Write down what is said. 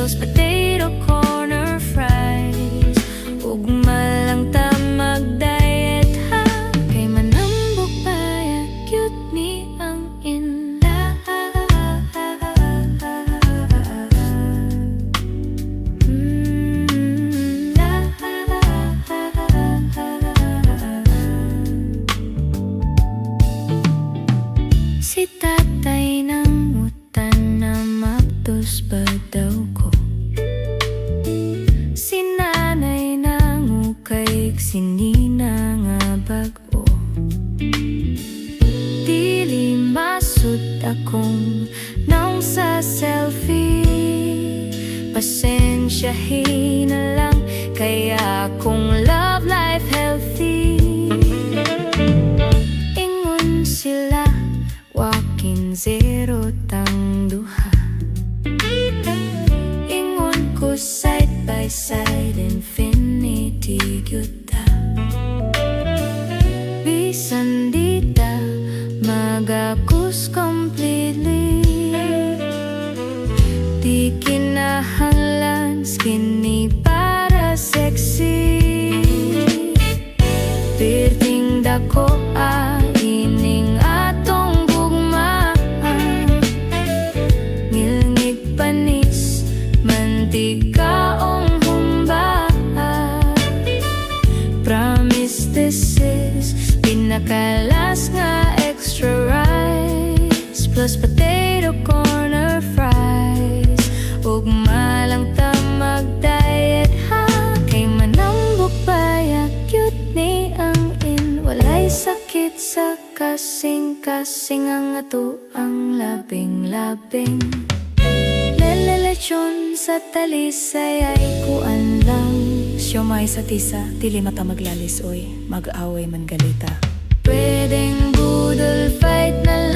plus potato corner fries. Ugma lang ta mag-diet ha, kay manambok pa ya cute ni ang inla. Si tatay nang utan na maptos ba daw ko, si nanay nang ukay sinina nga bag-o. Dili masud akong naong sa selfie, pasensyahin na lang kaya kung love life healthy. Ingon sila walking zero tang duha, ingon ko side by side infinity gyuta. Bisan di ta magakus completely, di kinahanglan skinny para sexy. Perting dako ining atong gugma, ngilngig panis mantika-ong humba. Promise this is pinakalas nga extra rice plus potato corner fries. Ugma lang ta mag-diet ha, kay manambok pa ya cute ni ang in. Walay sakit sa kasing-kasing ang ato ang labing-labing. Lelelechon sa talisay ay kuan lang. Siyomay sa tisa, dili mata maglalis oy, mag-away man galita. Pwedeng budol fight na